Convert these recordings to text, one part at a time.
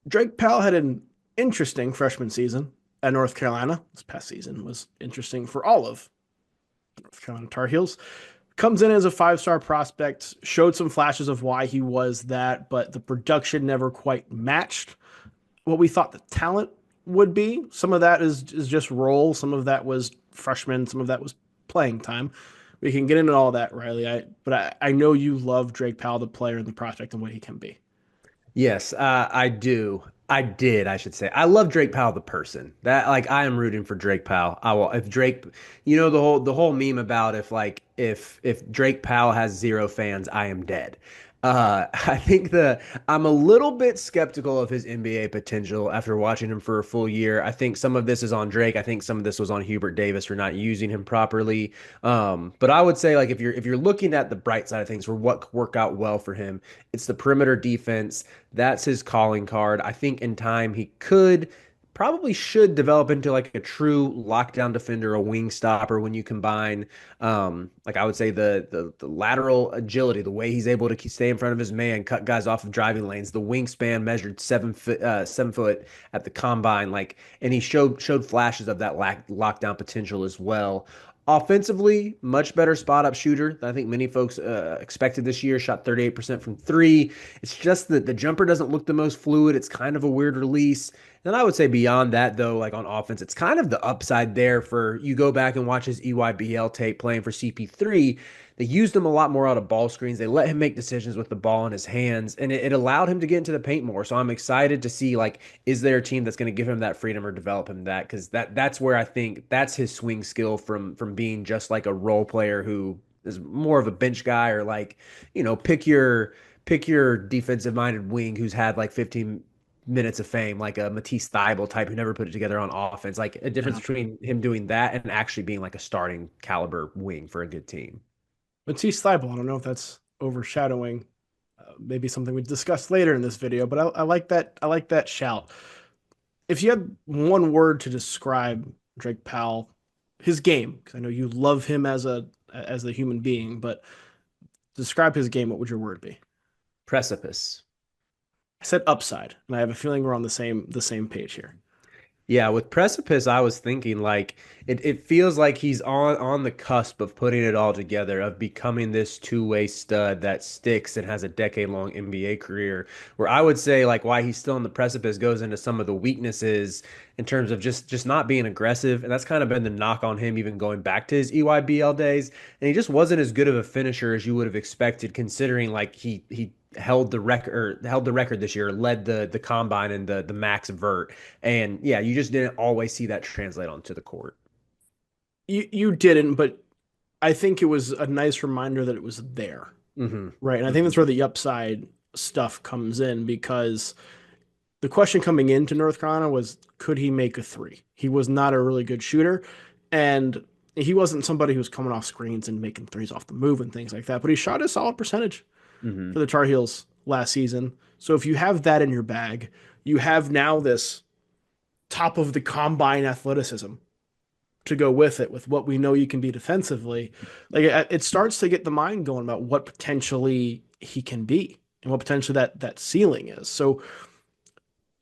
Drake Powell had an interesting freshman season at North Carolina. This past season was interesting for all of North Carolina Tar Heels. Comes in as a five-star prospect, showed some flashes of why he was that, but the production never quite matched what we thought the talent would be. Some of that is just role, some of that was freshman, some of that was playing time. We can get into all that, Riley. But I know you love Drake Powell, the player and the prospect, and what he can be. Yes, I do. I did, I should say. I love Drake Powell, the person. That like I am rooting for Drake Powell. I will if Drake, the whole meme about if Drake Powell has zero fans, I am dead. I think I'm a little bit skeptical of his NBA potential after watching him for a full year. I think some of this is on Drake. I think some of this was on Hubert Davis for not using him properly. But I would say like if you're looking at the bright side of things for what worked out well for him, it's the perimeter defense. That's his calling card. I think in time he probably should develop into like a true lockdown defender, a wing stopper when you combine like I would say the lateral agility, the way he's able to stay in front of his man, cut guys off of driving lanes, the wingspan measured 7 foot 7 foot at the combine, like and he showed flashes of that lockdown potential as well. Offensively, much better spot up shooter than I think many folks expected this year. Shot 38% from three. It's just that the jumper doesn't look the most fluid. It's kind of a weird release. And I would say beyond that, though, like on offense, it's kind of the upside there for you go back and watch his EYBL tape playing for CP3. They used him a lot more out of ball screens. They let him make decisions with the ball in his hands, and it allowed him to get into the paint more. So I'm excited to see like, is there a team that's going to give him that freedom or develop him that? Because that's where I think that's his swing skill from being just like a role player who is more of a bench guy or like, pick your defensive minded wing who's had like 15 minutes of fame, like a Matisse Thybulle type who never put it together on offense. Like a difference Yeah. between him doing that and actually being like a starting caliber wing for a good team. Matisse Thybulle, I don't know if that's overshadowing maybe something we discuss later in this video, but I like that. I like that shout. If you had one word to describe Drake Powell, his game, because I know you love him as a human being, but describe his game, what would your word be? Precipice. I said upside, and I have a feeling we're on the same page here. Yeah, with Precipice, I was thinking like it feels like he's on the cusp of putting it all together, of becoming this two-way stud that sticks and has a decade-long NBA career. Where I would say like why he's still on the precipice goes into some of the weaknesses in terms of just not being aggressive, and that's kind of been the knock on him even going back to his EYBL days. And he just wasn't as good of a finisher as you would have expected, considering like he held the record this year, led the combine and the max vert. And yeah, you just didn't always see that translate onto the court. You didn't, but I think it was a nice reminder that it was there, Hmm. right? And I think Hmm. that's where the upside stuff comes in because the question coming into North Carolina was, could he make a three? He was not a really good shooter, and he wasn't somebody who was coming off screens and making threes off the move and things like that. But he shot a solid percentage for Hmm. the Tar Heels last season. So if you have that in your bag, you have now this top of the combine athleticism to go with it, with what we know you can be defensively. Like it starts to get the mind going about what potentially he can be and what potentially that ceiling is. So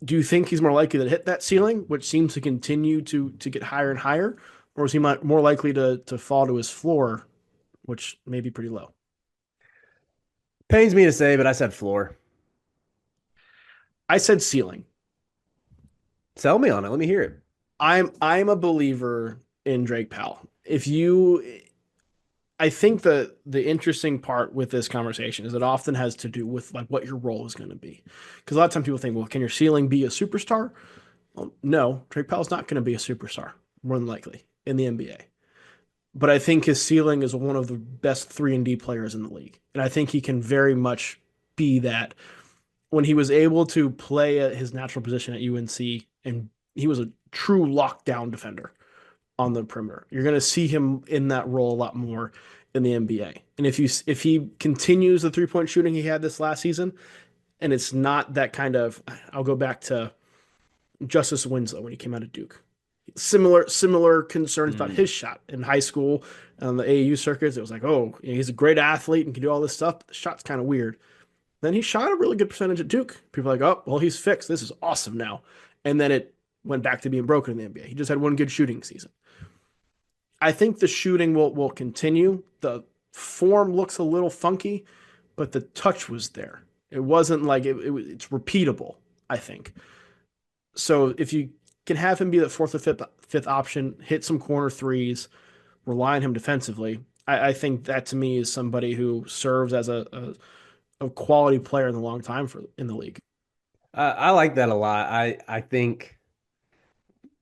do you think he's more likely to hit that ceiling, which seems to continue to get higher and higher, or is he more likely to fall to his floor, which may be pretty low? Pains me to say, but I said floor. I said ceiling. Sell me on it. Let me hear it. I'm a believer in Drake Powell. If you I think the interesting part with this conversation is it often has to do with like what your role is going to be. Because a lot of times people think, well, can your ceiling be a superstar? Well, no, Drake Powell's not going to be a superstar, more than likely, in the NBA. But I think his ceiling is one of the best 3-and-D players in the league. And I think he can very much be that. When he was able to play at his natural position at UNC, and he was a true lockdown defender on the perimeter. You're going to see him in that role a lot more in the NBA. And if he continues the 3-point shooting he had this last season, and it's not that kind of, I'll go back to Justice Winslow when he came out of Duke. Similar concerns about Mm. his shot in high school on the AAU circuits. It was like, oh, he's a great athlete and can do all this stuff, but the shot's kind of weird. Then he shot a really good percentage at Duke. People are like, oh, well, he's fixed. This is awesome now. And then it went back to being broken in the NBA. He just had one good shooting season. I think the shooting will continue. The form looks a little funky, but the touch was there. It wasn't like it's repeatable, I think. So if you can have him be the fourth or fifth option, hit some corner threes, rely on him defensively, I think that to me is somebody who serves as a quality player in the long time for in the league. I like that a lot. I think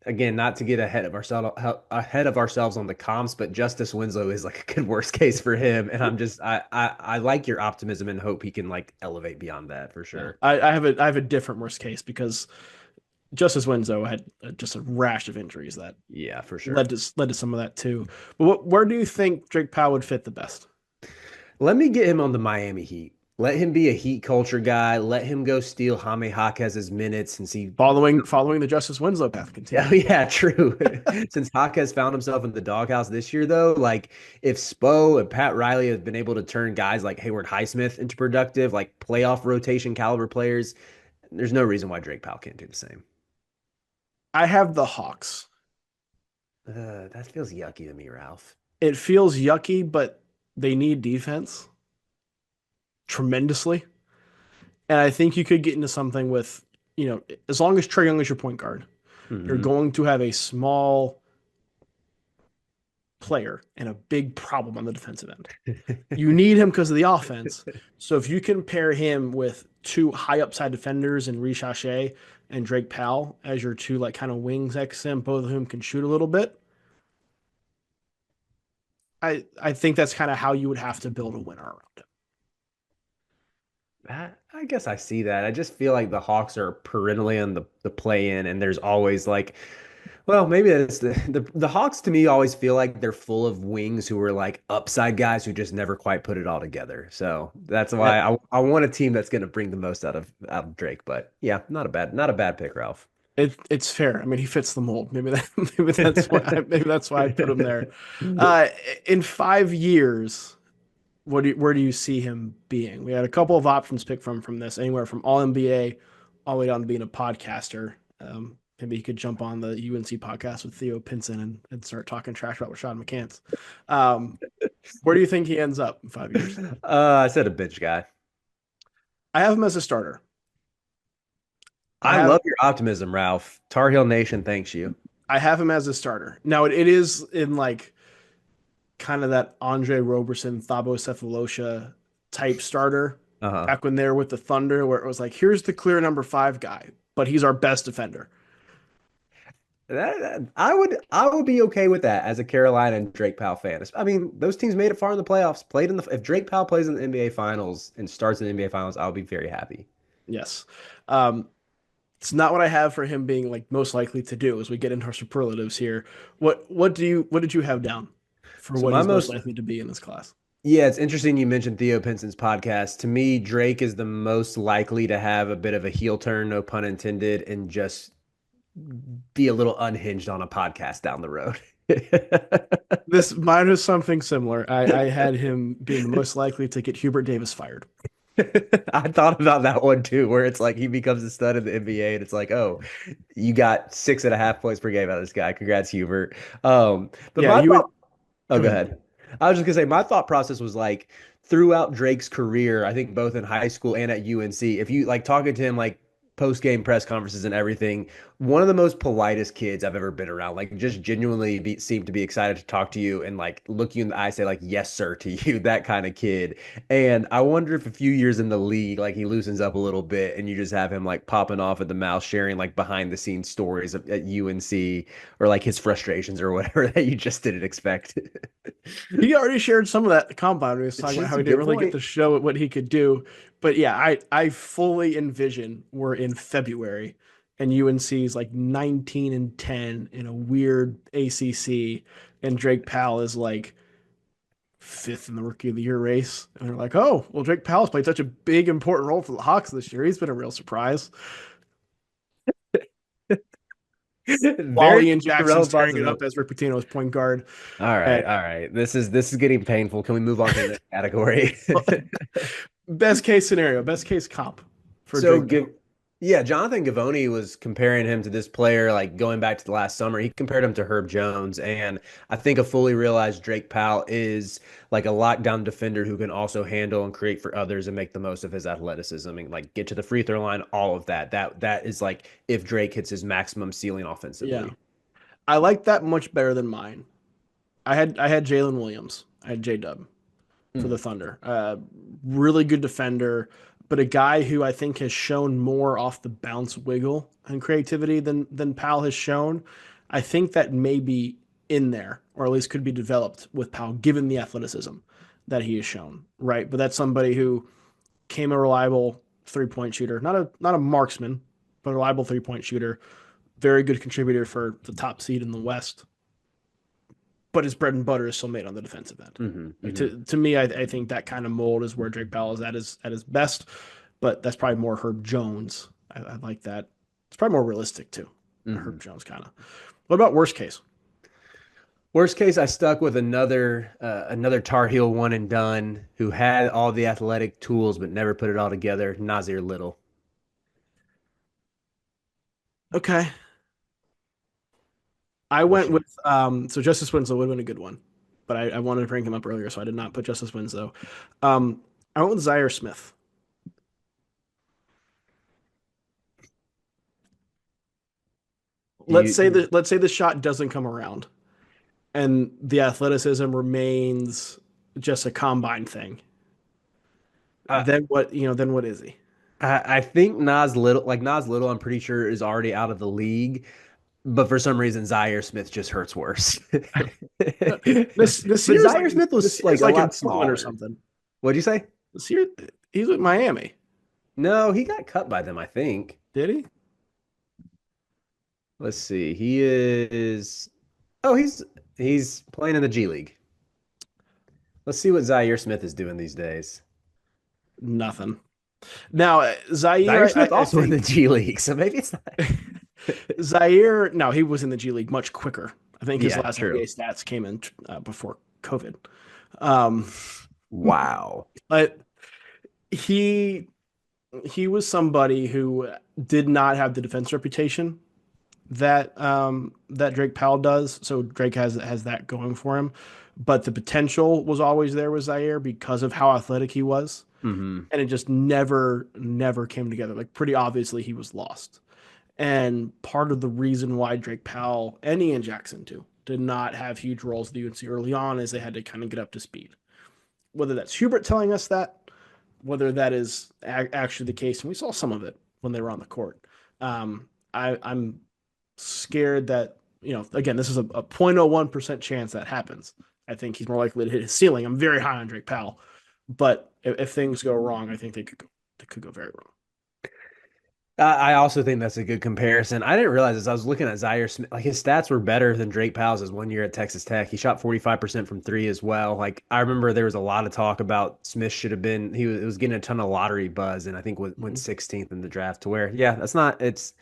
again, not to get ahead of ourselves on the comps, but Justice Winslow is like a good worst case for him, and I like your optimism and hope he can like elevate beyond that for Yeah, sure. I have a different worst case because Justice Winslow had just a rash of injuries that Yeah, for sure. led to some of that too. But where do you think Drake Powell would fit the best? Let me get him on the Miami Heat. Let him be a Heat culture guy. Let him go steal Jaime Jaquez's minutes and see. Following the Justice Winslow path, Oh continue. yeah, true. Since Jaquez found himself in the doghouse this year, though, like if Spo and Pat Riley have been able to turn guys like Hayward Highsmith into productive, like playoff rotation caliber players, there's no reason why Drake Powell can't do the same. I have the Hawks. That feels yucky to me, Ralph. It feels yucky, but they need defense tremendously. And I think you could get into something with, as long as Trae Young is your point guard, you're Hmm. going to have a small player and a big problem on the defensive end. You need him because of the offense. So if you can pair him with two high upside defenders and Rishache and Drake Powell as your two like kind of wings next to him, both of whom can shoot a little bit, I think that's kind of how you would have to build a winner around him. I guess I see that. I just feel like the Hawks are perennially on the play in, and there's always like, well, maybe that's the Hawks to me always feel like they're full of wings who are like upside guys who just never quite put it all together. So that's why It, I want a team that's going to bring the most out of Drake. But yeah, not a bad pick, Ralph. it's fair. I mean, he fits the mold. Maybe that's why I put him there. Uh, in 5 years, where do you see him being? We had a couple of options picked from this, anywhere from All NBA all the way down to being a podcaster. Maybe he could jump on the UNC podcast with Theo Pinson and start talking trash about Rashad McCants. Um, where do you think he ends up in 5 years? I said a bitch guy. I have him as a starter. I I have love your optimism, Ralph. Tar Heel Nation thanks you. I have him as a starter. Now it is in like kind of that Andre Roberson, Thabo Cephalosha type starter Uh-huh. back when they were with the Thunder, where it was like, here's the clear number five guy, but he's our best defender. I would be okay with that as a Carolina and Drake Powell fan. I mean, those teams made it far in the playoffs. Played in the if Drake Powell plays in the NBA Finals and starts in the NBA Finals, I'll be very happy. Yes. Um, it's not what I have for him being like most likely to do as we get into our superlatives here. What did you have down for So what my he's most most likely to be in this class? yeah, it's interesting you mentioned Theo Pinson's podcast. To me, Drake is the most likely to have a bit of a heel turn, no pun intended, and just be a little unhinged on a podcast down the road. This mine is something similar. I had him being the most likely to get Hubert Davis fired. I thought about that one too, where it's like he becomes a stud in the NBA, and it's like, oh, you got 6.5 points per game out of this guy. Congrats, Hubert. But Yeah, my you would thought, oh, go go ahead. ahead. I was just gonna say my thought process was like throughout Drake's career, I think both in high school and at UNC, if you like talking to him like post game press conferences and everything, one of the most politest kids I've ever been around. Like just genuinely seem to be excited to talk to you and like look you in the eye, say like yes sir to you, that kind of kid. And I wonder if a few years in the league, like he loosens up a little bit and you just have him like popping off at the mouth, sharing like behind the scenes stories at UNC or like his frustrations or whatever that you just didn't expect. He already shared some of that at the combine. He was It's talking about just how a he didn't good really get point. to show what he could do. But yeah, I fully envision we're in February and UNC's like 19-10 in a weird ACC, and Drake Powell is like fifth in the Rookie of the Year race. And they're like, oh, well, Drake Powell's played such a big important role for the Hawks this year. He's been a real surprise. While Very Ian Jackson's relevant tearing it up possibility. as Rick Pitino's point guard. All And right, all right. This is getting painful. Can we move on to the next category? Best case scenario, best case comp for So Drake give Powell. yeah, Jonathan Givony was comparing him to this player like going back to the last summer. He compared him to Herb Jones, and I think a fully realized Drake Powell is like a lockdown defender who can also handle and create for others and make the most of his athleticism and like get to the free throw line, all of that. That is like if Drake hits his maximum ceiling Yeah. offensively. I like that much better than mine. I had Jalen Williams. I had J Dub for Mm, the Thunder. Really good defender, but a guy who I think has shown more off the bounce wiggle and creativity than Powell has shown. I think that may be in there, or at least could be developed with Powell, given the athleticism that he has shown. Right, but that's somebody who came a reliable 3 point shooter, not a marksman, but a reliable 3 point shooter. Very good contributor for the top seed in the West, but his bread and butter is still made on the defensive end. hmm Like hmm to me, I think that kind of mold is where Drake Powell is at his best, but that's probably more Herb Jones. I like that. It's probably more realistic too. hmm Herb Jones kind of. What about worst case? Worst case, I stuck with another Tar Heel one and done who had all the athletic tools but never put it all together. Nazir Little. Okay, I What's went your with so Justice Winslow would have been a good one, but I wanted to bring him up earlier, so I did not put Justice Winslow. Um, I went with Zaire Smith. do you Let's say the shot doesn't come around and the athleticism remains just a combine thing. uh, Then what is he? I think Nas Little, I'm pretty sure is already out of the league, but for some reason Zaire Smith just hurts worse. This But year's like Zaire Smith was this like year's a like in lot Portland or smaller. something. What'd you say? This year he's with Miami. No, he got cut by them, I think. Did he? Let's see. He is Oh, he's playing in the G League. Let's see what Zaire Smith is doing these days. Nothing. Now Zaire, Zaire Smith I also in the think G League, so maybe it's not. Zaire. No, he was in the G League much quicker. I think his Yeah, last NBA true. stats came in before COVID. Um, Wow. but he he was somebody who did not have the defense reputation that Drake Powell does. So Drake has that going for him, but the potential was always there with Zaire because of how athletic he was, hmm and it just never came together. Like pretty obviously he was lost, and part of the reason why Drake Powell and Ian Jackson too did not have huge roles at the UNC early on is they had to kind of get up to speed. Whether that's Hubert telling us that, whether that is actually the case, and we saw some of it when they were on the court. I'm scared that again this is a 0.01% chance that happens. I think he's more likely to hit his ceiling. I'm very high on Drake Powell, but if things go wrong, I think they could go very wrong. I also think that's a good comparison. I didn't realize this. I was looking at Zaire Smith. Like his stats were better than Drake Powell's his 1 year at Texas Tech. He shot 45% from three as well. Like I remember there was a lot of talk about Smith should have been it was getting a ton of lottery buzz and I think went Mm-hmm. 16th in the draft to where yeah, that's not it's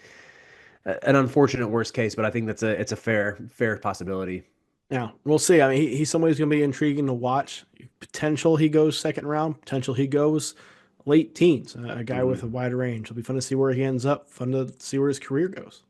an unfortunate worst case, but I think it's a fair possibility. Yeah, we'll see. I mean, he's somebody who's going to be intriguing to watch. Potential he goes second round. Potential he goes late teens. A guy with Mhm. a wide range. It'll be fun to see where he ends up. Fun to see where his career goes.